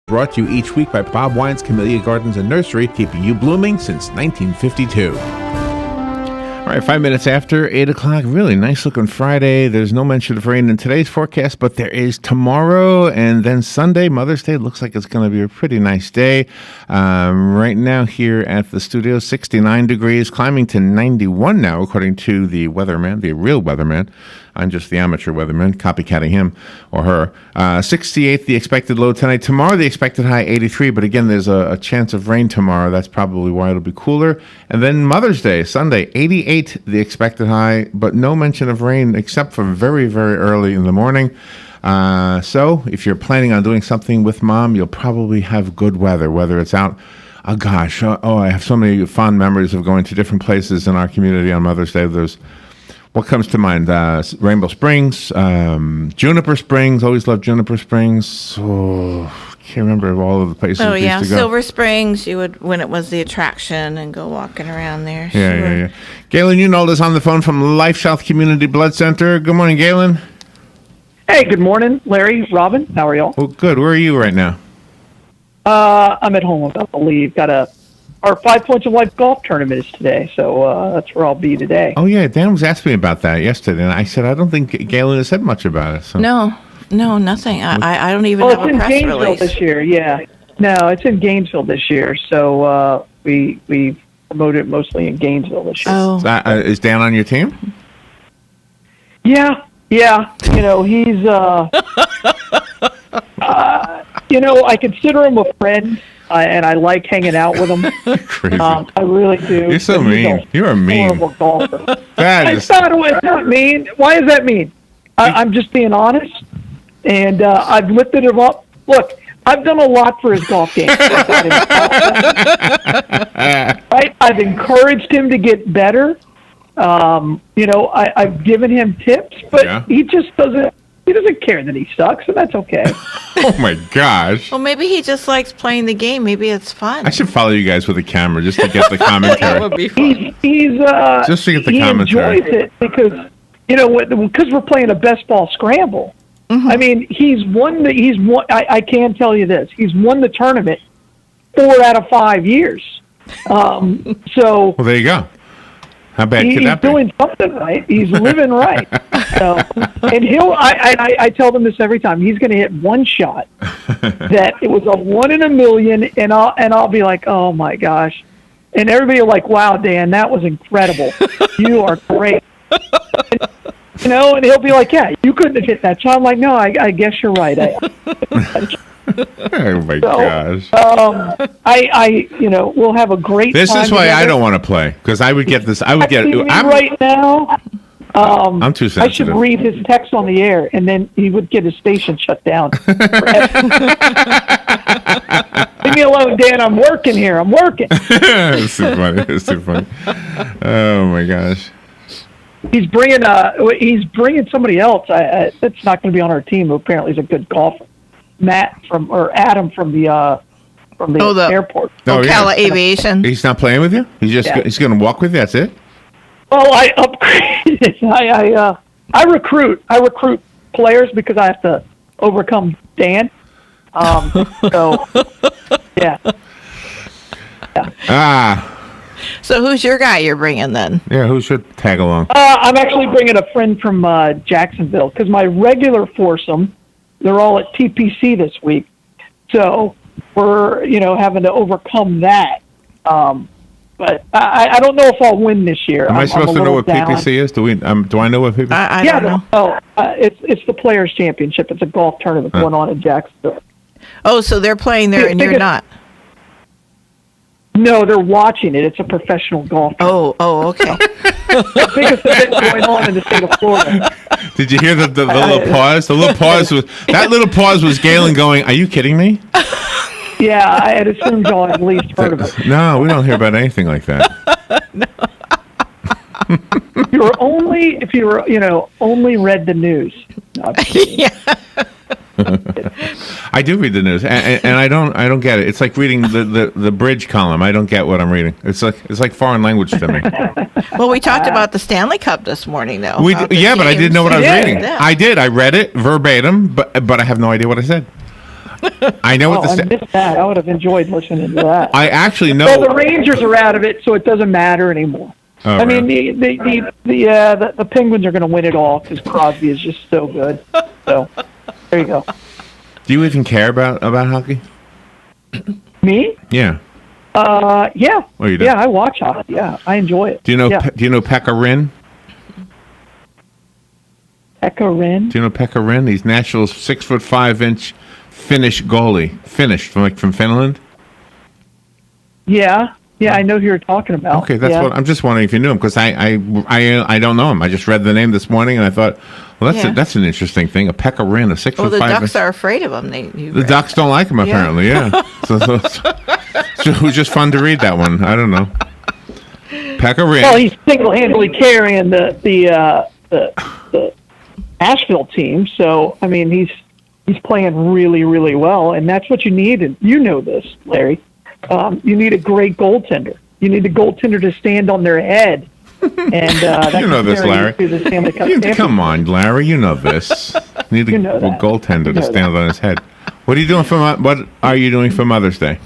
Brought to you each week by Bob Wine's Camellia Gardens and Nursery, keeping you blooming since 1952. All right, 5 minutes after 8 o'clock. Really nice looking Friday. There's no mention of rain in today's forecast, but there is tomorrow and then Sunday, Mother's Day. Looks like it's going to be a pretty nice day. Right now here at the studio, 69 degrees, climbing to 91 now, according to the weatherman, the real weatherman. I'm just the amateur weatherman, copycatting him or her. 68, the expected low tonight. Tomorrow, the expected high, 83. But again, there's a chance of rain tomorrow. That's probably why it'll be cooler. And then Mother's Day, Sunday, 88, the expected high. But no mention of rain except for very, very early in the morning. So if you're planning on doing something with Mom, you'll probably have good weather, whether it's out. Oh, gosh. I have so many fond memories of going to different places in our community on Mother's Day. What comes to mind? Rainbow Springs, Juniper Springs. Always loved Juniper Springs. Oh, can't remember all of the places we used to go. Silver Springs. You would, when it was the attraction, and go walking around there. Yeah. Galen Unold is on the phone from LifeSouth Community Blood Center. Good morning, Galen. Hey, good morning, Larry, Robin. How are y'all? Well, good. Where are you right now? I'm at home. I'm about to leave. Our 5 Points of Life golf tournament is today, so that's where I'll be today. Oh, yeah. Dan was asking me about that yesterday, and I said, I don't think Galen has said much about it. So. No, nothing. I don't even have a press release. It's in Gainesville this year, yeah. No, it's in Gainesville this year, so we promote it mostly in Gainesville this year. Oh. Is Dan on your team? Yeah. You know, he's, I consider him a friend. And I like hanging out with him. Crazy. I really do. You're so mean. You're a mean. Horrible golfer. It's not mean. Why is that mean? I'm just being honest. And I've lifted him up. Look, I've done a lot for his golf game. Right? I've encouraged him to get better. I've given him tips, but he just doesn't. He doesn't care that he sucks, and that's okay. Oh, my gosh. Well, maybe he just likes playing the game. Maybe it's fun. I should follow you guys with a camera just to get the commentary. That would be fun. Just to get the commentary. He enjoys it because we're playing a best ball scramble. Mm-hmm. I mean, he's won. I can tell you this: he's won the tournament 4 out of 5 years. Well, there you go. How bad could that be? He's doing something right. He's living right. So, and I tell them this every time. He's going to hit one shot that it was a 1 in a million, and I'll be like, oh my gosh, and everybody will like, wow, Dan, that was incredible. You are great. And he'll be like, yeah, you couldn't have hit that shot. I'm like, no, I guess you're right. Oh my gosh! We'll have a great. This time is why together. I don't want to play, because I would get this. I'm right now. I'm too sensitive. I should read his text on the air, and then he would get his station shut down. Leave me alone, Dan. I'm working here. I'm working. It's too funny. Oh my gosh! He's bringing somebody else. That's not going to be on our team. Who apparently is a good golfer. Adam from the airport. Ocala Aviation. He's not playing with you? He's going to walk with you, that's it? Well, I upgraded. I recruit players because I have to overcome Dan. So So who's your guy you're bringing then? Yeah, who should tag along? I'm actually bringing a friend from Jacksonville because my regular foursome, they're all at TPC this week. So we're, having to overcome that. But I don't know if I'll win this year. Am I supposed to know what PPC is? Do I know what PPC is? I don't know. It's the Players' Championship. It's a golf tournament going on in Jacksonville. Oh, so they're playing there and you're not? No, they're watching it. It's a professional golf tournament. Oh, okay. The biggest event going on in the state of Florida. Did you hear the little pause? The little pause was Galen going, "Are you kidding me?" Yeah, I had assumed y'all had at least heard of it. No, we don't hear about anything like that. No. If you were only read the news. No, yeah. I do read the news, and I don't get it. It's like reading the bridge column. I don't get what I'm reading. It's like foreign language to me. Well, we talked about the Stanley Cup this morning, though. But I didn't know what I was reading. Yeah. I did. I read it verbatim, but I have no idea what I said. I know what I the missed that. I would have enjoyed listening to that. I actually know. Well, the Rangers are out of it, so it doesn't matter anymore. Oh, I mean, really? the Penguins are going to win it all because Crosby is just so good. So there you go. Do you even care about hockey? Me? Yeah. Yeah. Oh, you do? Yeah, I watch hockey. Yeah, I enjoy it. Do you know? Yeah. Do you know Pekka Rinne? Pekka Rinne? Do you know Pekka Rinne? He's Nashville's 6'5" Finnish goalie. Finnish from Finland. Yeah. Yeah, I know who you're talking about. Okay, that's what I'm just wondering if you knew him because I don't know him. I just read the name this morning and I thought, well, that's an interesting thing. A Pekka Rinne, a 6'5". Well, the Ducks are afraid of him. The Ducks don't like him apparently. Yeah. So it was just fun to read that one. I don't know. Pekka Rinne. Well, he's single-handedly carrying the Asheville team. So I mean, he's playing really, really well, and that's what you need. And you know this, Larry. You need a great goaltender. You need a goaltender to stand on their head. And you know this, Larry. Come on, Larry. You know this. You need a goaltender to stand on his head. What are you doing for Mother's Day?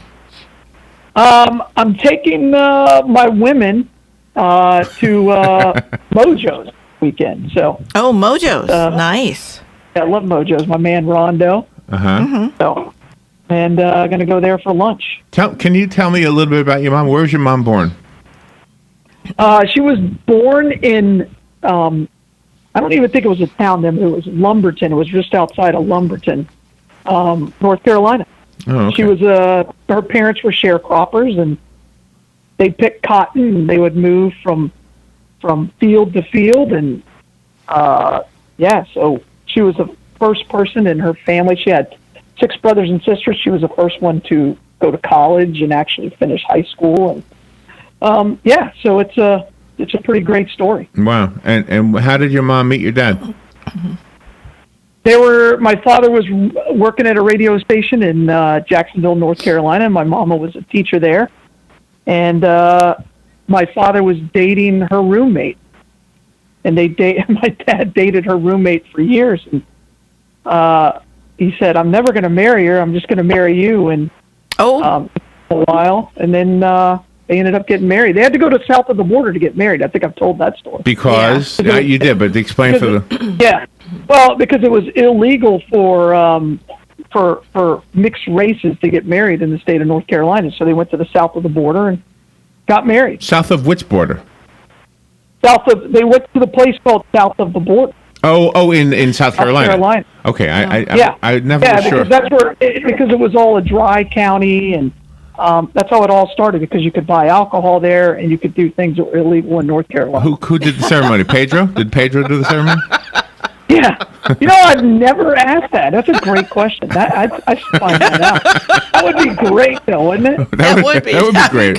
I'm taking my women to Mojo's weekend. So. Oh, Mojo's. Nice. Yeah, I love Mojo's. My man Rondo. So. And going to go there for lunch. Can you tell me a little bit about your mom? Where was your mom born? She was born in, I don't even think it was a town then, it was Lumberton. It was just outside of Lumberton, North Carolina. Oh, okay. She was, her parents were sharecroppers, and they picked cotton, and they would move from field to field. And, so she was the first person in her family. She had 6 brothers and sisters. She was the first one to go to college and actually finish high school. And so it's a pretty great story. Wow. And how did your mom meet your dad? My father was working at a radio station in Jacksonville, North Carolina. My mama was a teacher there. And my father was dating her roommate. And my dad dated her roommate for years. And he said, "I'm never going to marry her. I'm just going to marry you." And a while, and then they ended up getting married. They had to go to south of the border to get married. I think I've told that story. Because you did, but explain for the. Yeah, well, because it was illegal for mixed races to get married in the state of North Carolina, so they went to the south of the border and got married. South of which border? They went to the place called south of the border. Oh, in South Carolina. South Carolina. Okay, I never was sure. Because that's because it was all a dry county, and that's how it all started. Because you could buy alcohol there, and you could do things that were illegal in North Carolina. Who did the ceremony? Pedro? Did Pedro do the ceremony? Yeah, I've never asked that. That's a great question. I should find that out. That would be great, though, wouldn't it? That would be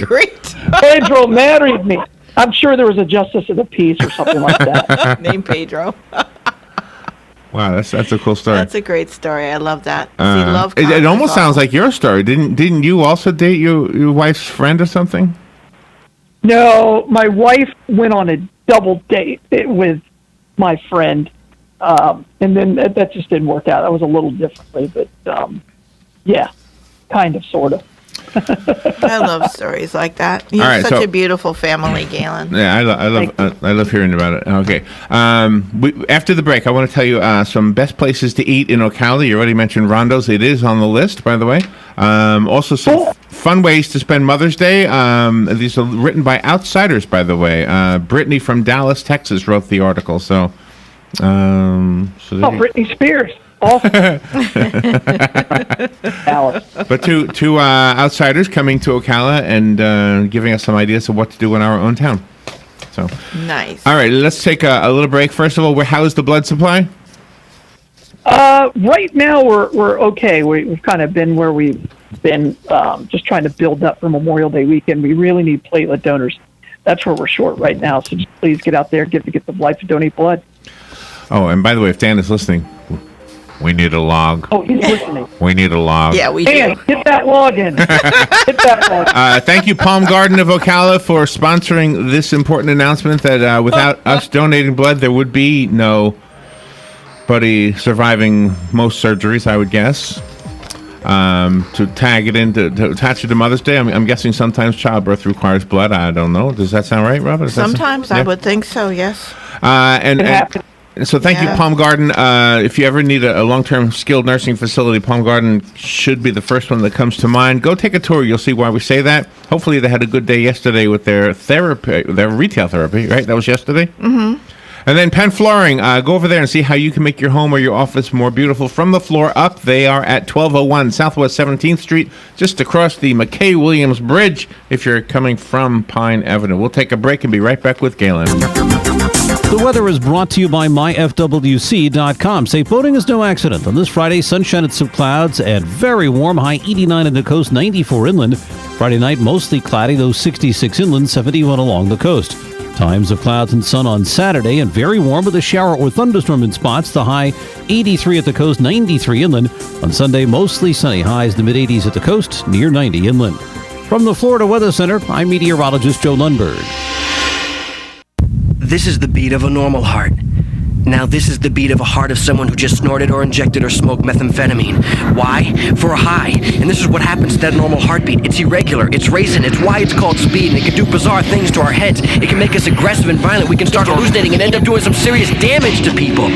great. Pedro married me. I'm sure there was a justice of the peace or something like that. Named Pedro. Wow, that's a cool story. That's a great story. I love that. Love it almost sounds like your story. Didn't you also date your wife's friend or something? No, my wife went on a double date with my friend, and then that just didn't work out. That was a little differently, but kind of, sort of. I love stories like that. You have such a beautiful family, Galen. Yeah, I love hearing about it. Okay. After the break, I want to tell you some best places to eat in Ocala. You already mentioned Rondo's. It is on the list, by the way. Also, some fun ways to spend Mother's Day. These are written by outsiders, by the way. Brittany from Dallas, Texas, wrote the article. So, Britney Spears. Awesome. But two outsiders coming to Ocala and giving us some ideas of what to do in our own town. So nice. All right, let's take a little break. First of all, how's the blood supply? Right now we're okay. We've kind of been where we've been, just trying to build up for Memorial Day weekend. We really need platelet donors. That's where we're short right now. So just please get out there, get the life to donate blood. Oh, and by the way, if Dan is listening, we need a log. Oh, he's listening. We need a log. Yeah, we Dan, do. get that log in. Get that log. Thank you, Palm Garden of Ocala, for sponsoring this important announcement that without us donating blood, there would be nobody surviving most surgeries, I would guess. to tag it in to attach it to Mother's Day. I'm guessing sometimes childbirth requires blood. I don't know. Does that sound right, Robert? Sometimes I would think so. Yes. And so thank you, Palm Garden. If you ever need a long-term skilled nursing facility, Palm Garden should be the first one that comes to mind. Go take a tour. You'll see why we say that. Hopefully they had a good day yesterday with their retail therapy, right? That was yesterday? Mm-hmm. And then Penn Flooring. Go over there and see how you can make your home or your office more beautiful from the floor up. They are at 1201 Southwest 17th Street, just across the McKay-Williams Bridge if you're coming from Pine Avenue. We'll take a break and be right back with Galen. The weather is brought to you by myfwc.com. Safe boating is no accident. On this Friday, sunshine and some clouds and very warm, high 89 in the coast, 94 inland. Friday night, mostly cloudy, though 66 inland, 71 along the coast. Times of clouds and sun on Saturday and very warm with a shower or thunderstorm in spots. The high 83 at the coast, 93 inland. On Sunday, mostly sunny, highs in the mid-80s at the coast, near 90 inland. From the Florida Weather Center, I'm meteorologist Joe Lundberg. This is the beat of a normal heart. Now this is the beat of a heart of someone who just snorted or injected or smoked methamphetamine. Why? For a high. And this is what happens to that normal heartbeat. It's irregular, it's racing, it's why it's called speed, and it can do bizarre things to our heads. It can make us aggressive and violent. We can start hallucinating and end up doing some serious damage to people.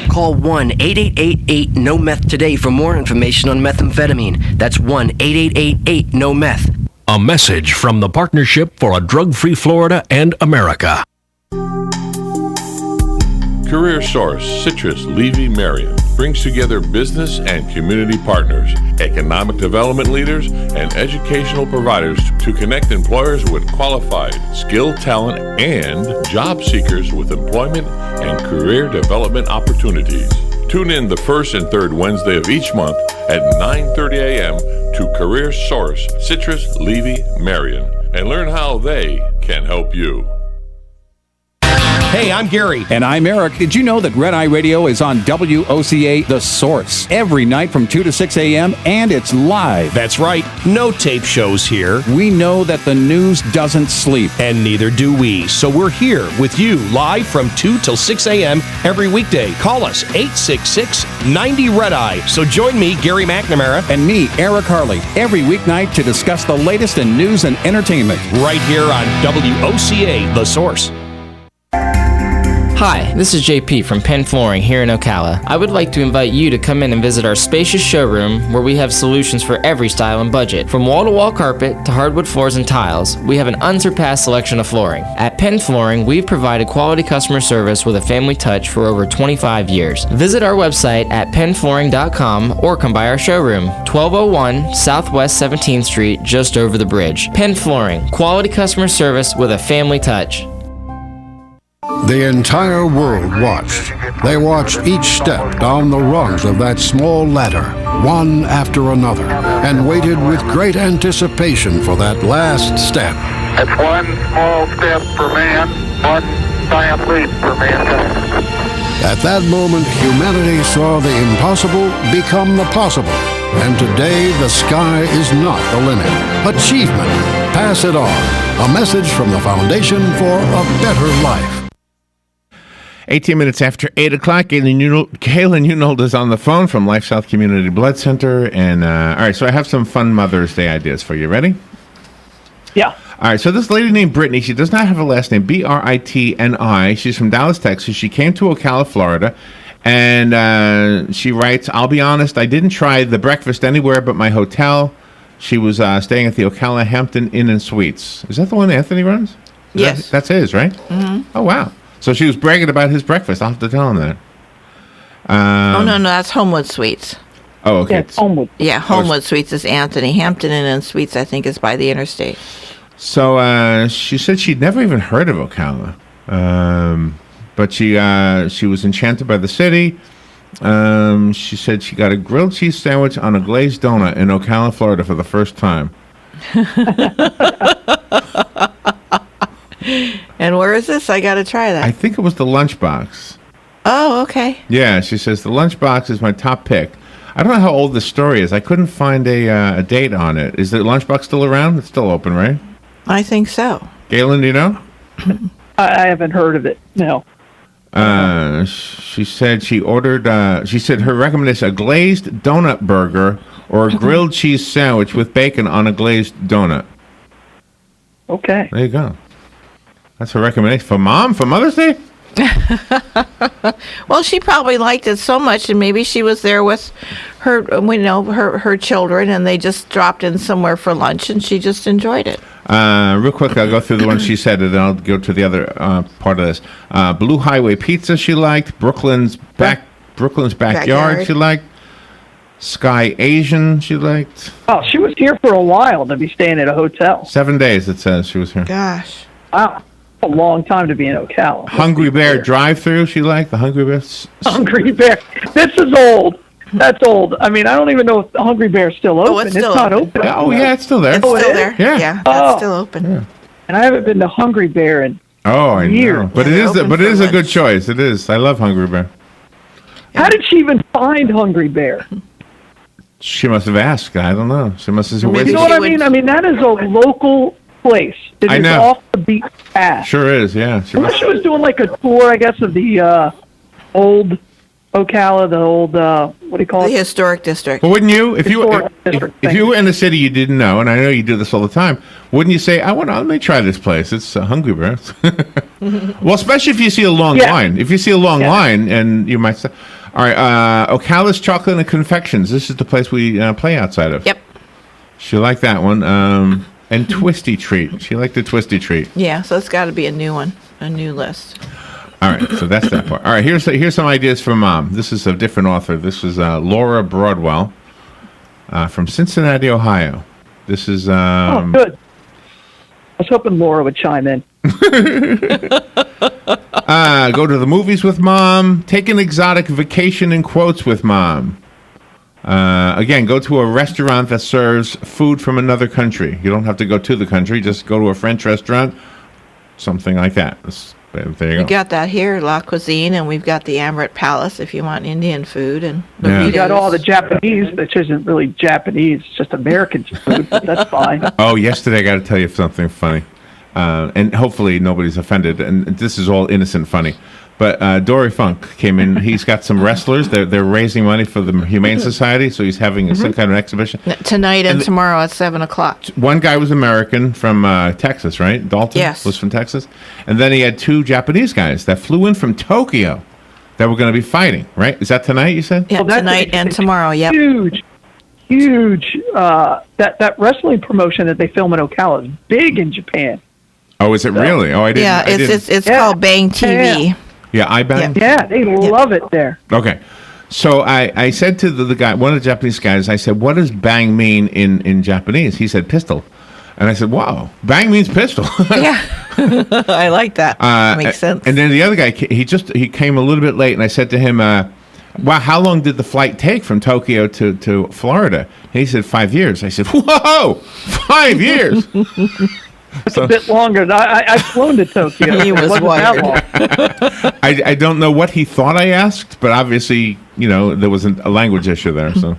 Call 1-8888-NO-METH today for more information on methamphetamine. That's 1-8888-NO-METH. A message from the Partnership for a Drug-Free Florida and America. Career Source Citrus Levy Marion brings together business and community partners, economic development leaders, and educational providers to connect employers with qualified, skilled talent and job seekers with employment and career development opportunities. Tune in the first and third Wednesday of each month at 9:30 a.m. to Career Source Citrus Levy Marion and learn how they can help you. Hey, I'm Gary. And I'm Eric. Did you know that Red Eye Radio is on WOCA The Source every night from 2 to 6 a.m. and it's live? That's right. No tape shows here. We know that the news doesn't sleep. And neither do we. So we're here with you live from 2 till 6 a.m. every weekday. Call us 866-90-RED-EYE. So join me, Gary McNamara. And me, Eric Harley, every weeknight to discuss the latest in news and entertainment. Right here on WOCA The Source. Hi, this is JP from Penn Flooring here in Ocala. I would like to invite you to come in and visit our spacious showroom where we have solutions for every style and budget. From wall-to-wall carpet to hardwood floors and tiles, we have an unsurpassed selection of flooring. At Penn Flooring, we've provided quality customer service with a family touch for over 25 years. Visit our website at pennflooring.com or come by our showroom, 1201 Southwest 17th Street, just over the bridge. Penn Flooring, quality customer service with a family touch. The entire world watched. They watched each step down the rungs of that small ladder, one after another, and waited with great anticipation for that last step. It's one small step for man, one giant leap for mankind. At that moment, humanity saw the impossible become the possible. And today, the sky is not the limit. Achievement. Pass it on. A message from the Foundation for a Better Life. 18 minutes after 8 o'clock, Galen Unold is on the phone from LifeSouth Community Blood Center. And, all right, so I have some fun Mother's Day ideas for you. Ready? Yeah. All right, so this lady named Brittany, she does not have a last name, Britni. She's from Dallas, Texas. She came to Ocala, Florida, and she writes, I'll be honest, I didn't try the breakfast anywhere but my hotel. She was staying at the Ocala Hampton Inn and Suites. Is that the one Anthony runs? Yes. That's his, right? Mm-hmm. Oh, wow. So she was bragging about his breakfast. I'll have to tell him that. No, that's Homewood Suites. Oh, okay. Yeah, it's Homewood. Yeah, Homewood Suites is Anthony. Hampton Inn and Suites, I think, is by the interstate. So she said she'd never even heard of Ocala. But she was enchanted by the city. She said she got a grilled cheese sandwich on a glazed donut in Ocala, Florida for the first time. And where is this? I got to try that. I think it was the Lunchbox. Oh, okay. Yeah, she says the Lunchbox is my top pick. I don't know how old this story is. I couldn't find a date on it. Is the Lunchbox still around? It's still open, right? I think so. Galen, do you know? I haven't heard of it, no. She said she ordered, she said her recommendation, a glazed donut burger or a grilled cheese sandwich with bacon on a glazed donut. Okay. There you go. That's a recommendation for Mom for Mother's Day? Well, she probably liked it so much, and maybe she was there with her, her children, and they just dropped in somewhere for lunch, and she just enjoyed it. Real quick, I'll go through the ones she said, and then I'll go to the other part of this. Blue Highway Pizza she liked. Brooklyn's Backyard she liked. Sky Asian she liked. Oh, she was here for a while to be staying at a hotel. 7 days, it says she was here. Gosh. Wow. A long time to be in Ocala. Hungry Bear drive-through she liked. The Hungry Bear. Hungry Bear. This is old. That's old. I mean, I don't even know if the Hungry Bear's still open. It's still not open. open. Oh, yeah, it's still there. It's still there. Yeah. That's still open. Yeah. And I haven't been to Hungry Bear in I years. know. But Yeah, it is a good choice. It is. I love Hungry Bear. How did she even find Hungry Bear? She must have asked. I don't know. She must have said, You know what I mean? I mean, that is a local place. It I is know. off the beaten path. Sure is, yeah. Unless she was doing like a tour, I guess, of the old Ocala, the old, what do you call The it? historic district. But wouldn't you, if you were in a city you didn't know, and I know you do this all the time, wouldn't you say, let me try this place. It's Hungry Bear. Well, especially if you see a long line. If you see a long line, and you might say, all right, Ocala's Chocolate and Confections. This is the place we play outside of. Yep. She liked that one. And Twisty Treat. She liked the Twisty Treat. Yeah, so it's got to be a new one, a new list. All right, so that's that part. All right, here's some ideas for Mom. This is a different author. This is Laura Broadwell from Cincinnati, Ohio. This is... oh, good. I was hoping Laura would chime in. Go to the movies with Mom. Take an exotic vacation in quotes with Mom. Again, go to a restaurant that serves food from another country. You don't have to go to the country. Just go to a French restaurant. Something like that. There you go. We got that here, La Cuisine, and we've got the Amrit Palace if you want Indian food. And You got all the Japanese, which isn't really Japanese. It's just American food, but that's fine. Oh, yesterday I got to tell you something funny. And hopefully nobody's offended. And this is all innocent funny. But Dory Funk came in. He's got some wrestlers. They're raising money for the Humane Society, so he's having some kind of exhibition. Tonight and tomorrow at 7 o'clock. One guy was American from Texas, right? Dalton was from Texas. And then he had two Japanese guys that flew in from Tokyo that were going to be fighting, right? Is that tonight, you said? Yeah, tonight and tomorrow, yep. Huge. That wrestling promotion that they film in Ocala is big in Japan. Oh, is it really? Oh, I didn't. Yeah, it's called Bang TV. Yeah, iBang? Yeah, they love it there. Okay. So I said to the guy, one of the Japanese guys, I said, what does bang mean in Japanese? He said pistol. And I said, wow, bang means pistol. Yeah. I like that. Makes sense. And then the other guy, he came a little bit late, and I said to him, wow, how long did the flight take from Tokyo to Florida? And he said, 5 years. I said, whoa, 5 years. It's a bit longer. I've flown to Tokyo. He was wired. I don't know what he thought I asked, but obviously, there was a language issue there. So.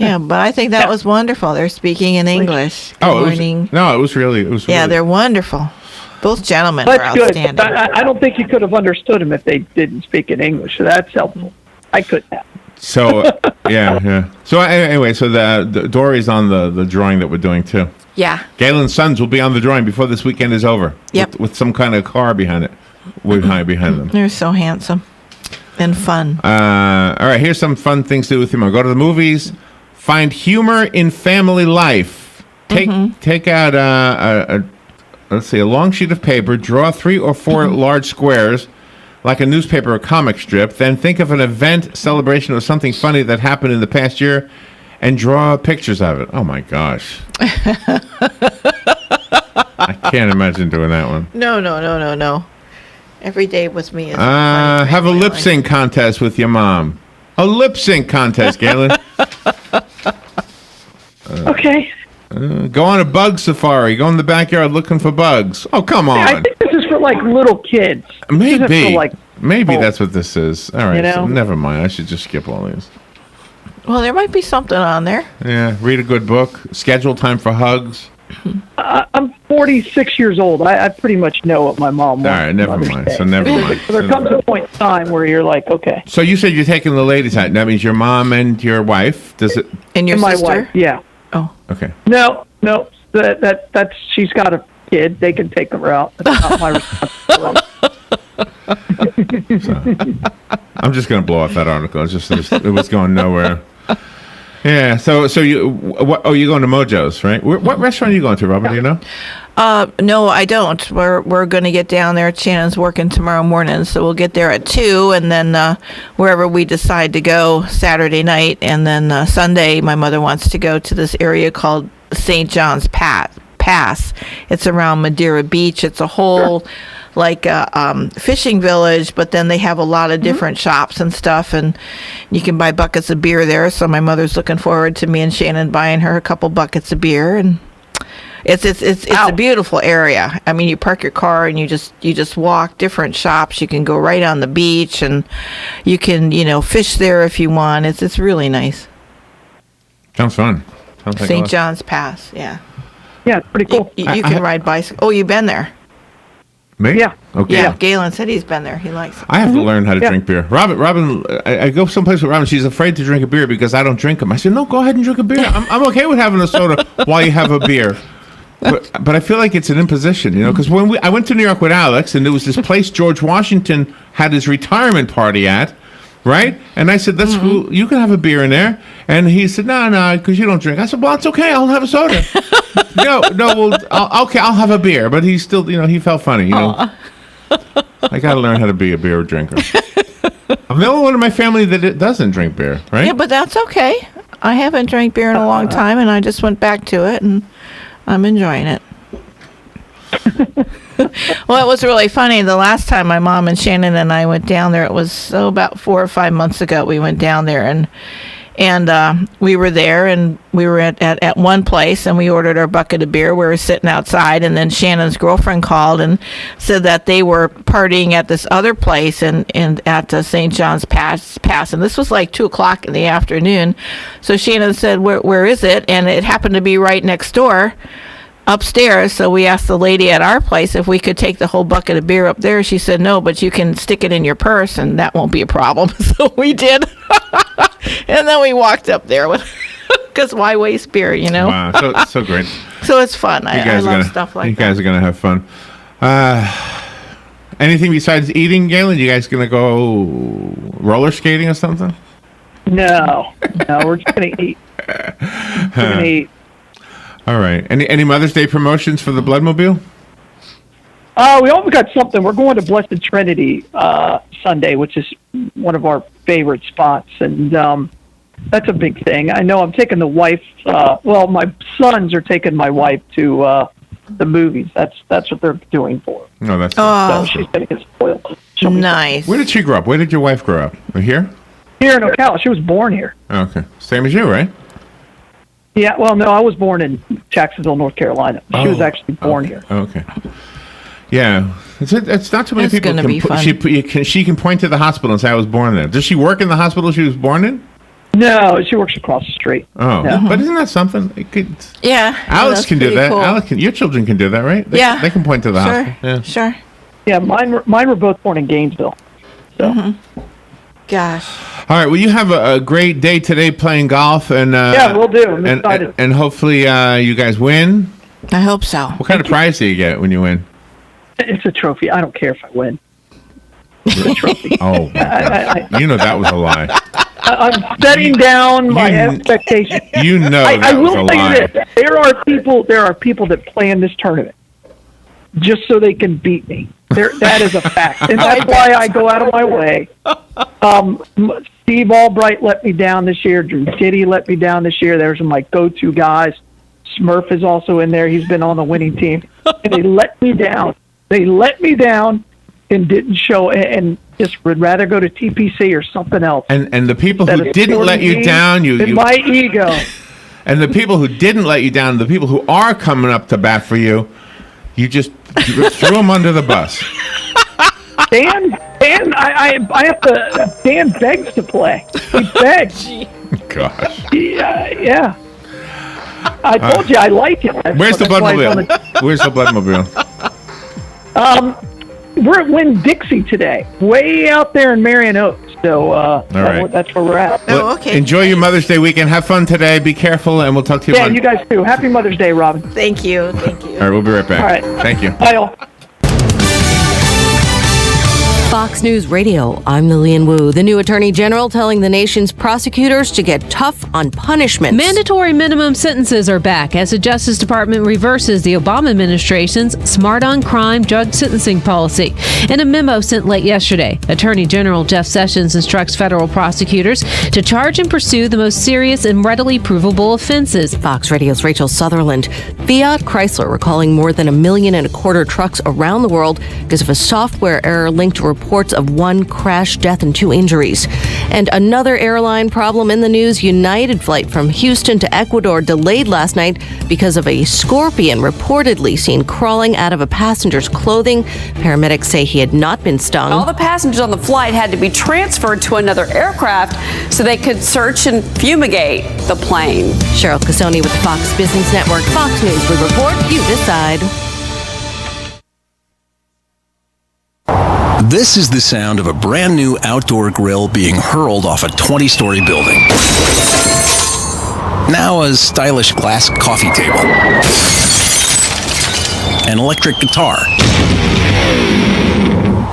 Yeah, but I think that was wonderful. They're speaking in English. Good morning. It was really. Yeah, they're wonderful. Both gentlemen That's are good. outstanding. I don't think you could have understood them if they didn't speak in English. So that's helpful. I couldn't have. So, yeah. So anyway, so the Dory's on the drawing that we're doing too. Yeah. Galen's sons will be on the drawing before this weekend is over. Yep. With some kind of car behind behind them. They're so handsome and fun. All right, here's some fun things to do with humor. Go to the movies. Find humor in family life. Take out a long sheet of paper. Draw 3 or 4 large squares, like a newspaper or comic strip. Then think of an event, celebration, or something funny that happened in the past year, and draw pictures of it. Oh my gosh. I can't imagine doing that one. No. Every day with me is have a lip sync contest with your mom. A lip sync contest, Galen. Okay. Go on a bug safari. Go in the backyard looking for bugs. Oh, come on. I think this is for like little kids. Maybe. Maybe that's what this is. All right. So never mind. I should just skip all these. Well, there might be something on there. Yeah. Read a good book. Schedule time for hugs. I'm 46 years old. I pretty much know what my mom wants. All right, never mind. So never mind. So there comes a point in time where you're like, okay. So you said you're taking the ladies out. That means your mom and your wife. Does it? And your my sister? wife, yeah. Oh. Okay. No. That's she's got a kid. They can take her out. That's not my responsibility. I'm just going to blow off that article. It was going nowhere. Yeah. So you you're going to Mojo's, right? What restaurant are you going to, Robert? Do you know? No, I don't. We're going to get down there. Shannon's working tomorrow morning, so we'll get there at 2, and then wherever we decide to go Saturday night, and then Sunday, my mother wants to go to this area called St. John's Pass. It's around Madeira Beach. It's a whole fishing village, but then they have a lot of different shops and stuff, and you can buy buckets of beer there. So my mother's looking forward to me and Shannon buying her a couple buckets of beer, and it's a beautiful area. I mean, you park your car and you just walk different shops. You can go right on the beach, and you can fish there if you want. It's really nice. Sounds fun. Sounds like St. John's Pass, yeah. Yeah, it's pretty cool. You can ride bicycle. Oh, you've been there. Me? Yeah. Okay. Yeah, Galen said he's been there. He likes it. I have to learn how to drink beer. Robin, I go someplace with Robin. She's afraid to drink a beer because I don't drink them. I said, no, go ahead and drink a beer. I'm okay with having a soda while you have a beer. But I feel like it's an imposition, because when I went to New York with Alex, and there was this place George Washington had his retirement party at, right? And I said, that's cool. You can have a beer in there. And he said, no, because you don't drink. I said, well, it's okay. I'll have a soda. I'll have a beer. But he still, he felt funny, I got to learn how to be a beer drinker. I'm the only one in my family that doesn't drink beer, right? Yeah, but that's okay. I haven't drank beer in a long time, and I just went back to it, and I'm enjoying it. Well, it was really funny. The last time my mom and Shannon and I went down there, it was about 4 or 5 months ago. We went down there, and we were there, and we were at one place, and we ordered our bucket of beer. We were sitting outside, and then Shannon's girlfriend called and said that they were partying at this other place and at St. John's Pass, and this was like 2:00 in the afternoon. So Shannon said, where is it? And it happened to be right next door, upstairs. So we asked the lady at our place if we could take the whole bucket of beer up there. She said no, but you can stick it in your purse, and that won't be a problem. So we did. And then we walked up there with, because why waste beer, Wow, so great. So it's fun. I love stuff like that. You guys are going to have fun. Anything besides eating, Galen? You guys going to go roller skating or something? No, we're just going to eat. We're going to eat. All right. Any Mother's Day promotions for the Bloodmobile? We almost got something. We're going to Blessed Trinity Sunday, which is one of our favorite spots, and that's a big thing. I know I'm taking the wife. My sons are taking my wife to the movies. That's what they're doing for her. No, that's so she's going to get spoiled. Nice. Where did she grow up? Where did your wife grow up? Here? Here in Ocala. She was born here. Okay. Same as you, right? Yeah. Well, no, I was born in Jacksonville, North Carolina. She was actually born here. Okay. Yeah, it's not too many people. Gonna be fun. She can point to the hospital and say I was born there. Does she work in the hospital she was born in? No, she works across the street. Oh, yeah. But isn't that something? Alex can do that. Cool. Your children can do that, right? They can point to the hospital. Yeah. Sure. Yeah, mine were both born in Gainesville. So. Gosh. All right. Well, you have a great day today playing golf, and we'll do. I'm excited. And hopefully you guys win. I hope so. What kind of prize do you get when you win? It's a trophy. I don't care if I win. It's a trophy. Oh, that was a lie. I'm setting down my expectations. I will was a say lie. this: there are people that plan this tournament just so they can beat me. That is a fact, and that's why I go out of my way. Steve Albright let me down this year. Drew Titty let me down this year. There's my go-to guys. Smurf is also in there. He's been on the winning team, and they let me down. They let me down and didn't show, and just would rather go to TPC or something else. And the people who didn't let you down, my ego. And the people who didn't let you down, the people who are coming up to bat for you, you just threw them under the bus. Dan, I have to. Dan begs to play. He begs. Gosh. Yeah. I told you I like it. Where's the Bloodmobile? Where's the Bloodmobile? We're at Winn-Dixie today, way out there in Marion Oaks. So that's where we're at. Well, okay. Enjoy your Mother's Day weekend. Have fun today. Be careful, and we'll talk to you. Yeah, you guys too. Happy Mother's Day, Robin. Thank you. Thank you. All right, we'll be right back. All right. Thank you. Bye, all. Fox News Radio, I'm Lillian Wu. The new Attorney General telling the nation's prosecutors to get tough on punishments. Mandatory minimum sentences are back as the Justice Department reverses the Obama administration's smart on crime drug sentencing policy. In a memo sent late yesterday, Attorney General Jeff Sessions instructs federal prosecutors to charge and pursue the most serious and readily provable offenses. Fox Radio's Rachel Sutherland. Fiat Chrysler recalling more than 1.25 million trucks around the world because of a software error linked to reports of 1 crash, death, and 2 injuries. And another airline problem in the news. United flight from Houston to Ecuador delayed last night because of a scorpion reportedly seen crawling out of a passenger's clothing. Paramedics say he had not been stung. All the passengers on the flight had to be transferred to another aircraft so they could search and fumigate the plane. Cheryl Cassoni with the Fox Business Network. Fox News, we report, you decide. This is the sound of a brand new outdoor grill being hurled off a 20-story building. Now a stylish glass coffee table. An electric guitar.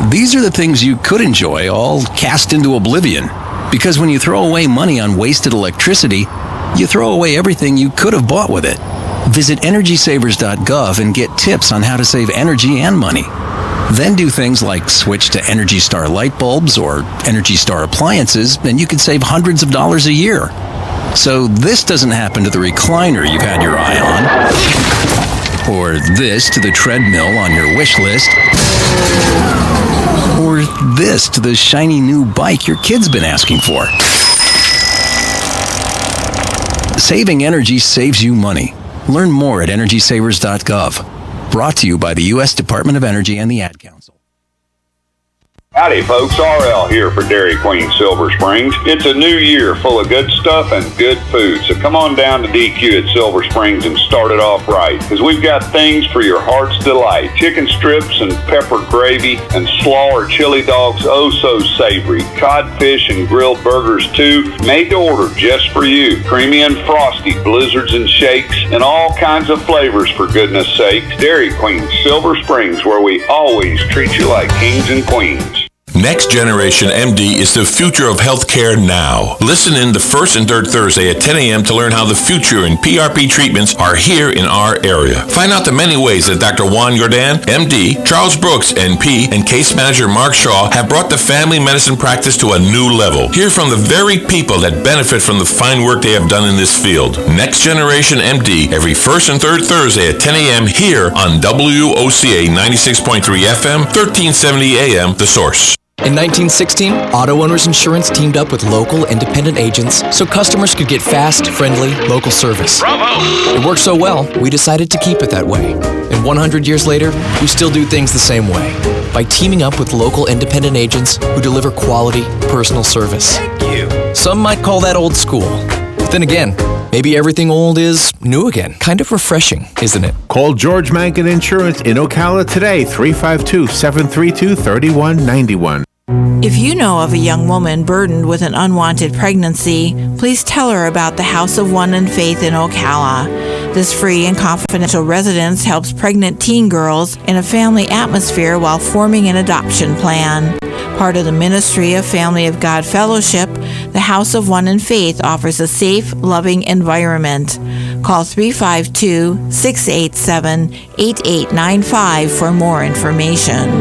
These are the things you could enjoy, all cast into oblivion. Because when you throw away money on wasted electricity, you throw away everything you could have bought with it. Visit EnergySavers.gov and get tips on how to save energy and money. Then do things like switch to Energy Star light bulbs or Energy Star appliances, and you could save hundreds of dollars a year. So this doesn't happen to the recliner you've had your eye on, or this to the treadmill on your wish list, or this to the shiny new bike your kid's been asking for. Saving energy saves you money. Learn more at EnergySavers.gov. Brought to you by the U.S. Department of Energy and the Ad Council. Howdy, folks. RL here for Dairy Queen Silver Springs. It's a new year full of good stuff and good food, so come on down to DQ at Silver Springs and start it off right, because we've got things for your heart's delight. Chicken strips and pepper gravy and slaw or chili dogs, oh so savory. Codfish and grilled burgers too, made to order just for you. Creamy and frosty blizzards and shakes and all kinds of flavors, for goodness sakes. Dairy Queen Silver Springs, where we always treat you like kings and queens. Next Generation MD is the future of healthcare now. Listen in the first and third Thursday at 10 a.m. to learn how the future in PRP treatments are here in our area. Find out the many ways that Dr. Juan Jordan, MD, Charles Brooks, NP, and case manager Mark Shaw have brought the family medicine practice to a new level. Hear from the very people that benefit from the fine work they have done in this field. Next Generation MD, every first and third Thursday at 10 a.m. here on WOCA 96.3 FM, 1370 AM, The Source. In 1916, Auto Owners Insurance teamed up with local independent agents so customers could get fast, friendly, local service. Bravo! It worked so well, we decided to keep it that way. And 100 years later, we still do things the same way, by teaming up with local independent agents who deliver quality, personal service. Thank you. Some might call that old school. But then again, maybe everything old is new again. Kind of refreshing, isn't it? Call George Mankin Insurance in Ocala today, 352-732-3191. If you know of a young woman burdened with an unwanted pregnancy, please tell her about the House of One and Faith in Ocala. This free and confidential residence helps pregnant teen girls in a family atmosphere while forming an adoption plan. Part of the Ministry of Family of God Fellowship, the House of One and Faith offers a safe, loving environment. Call 352-687-8895 for more information.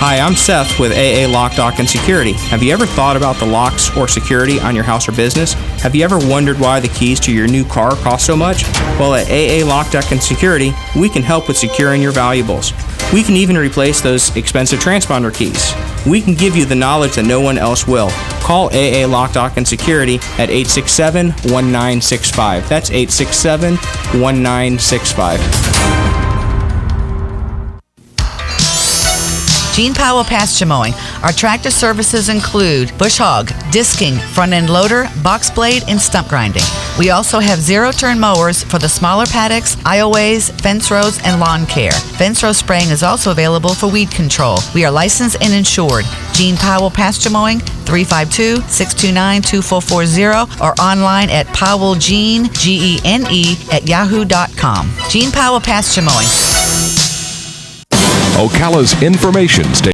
Hi, I'm Seth with AA Lock, Dock, and Security. Have you ever thought about the locks or security on your house or business? Have you ever wondered why the keys to your new car cost so much? Well, at AA Lock, Dock, and Security, we can help with securing your valuables. We can even replace those expensive transponder keys. We can give you the knowledge that no one else will. Call AA Lock, Dock, and Security at 867-1965. That's 867-1965. Gene Powell Pasture Mowing. Our tractor services include bush hog, disking, front end loader, box blade, and stump grinding. We also have zero-turn mowers for the smaller paddocks, aisleways, fence rows, and lawn care. Fence row spraying is also available for weed control. We are licensed and insured. Gene Powell Pasture Mowing, 352-629-2440, or online at powellgene, Gene, at yahoo.com. Gene Powell Pasture Mowing. Ocala's information station.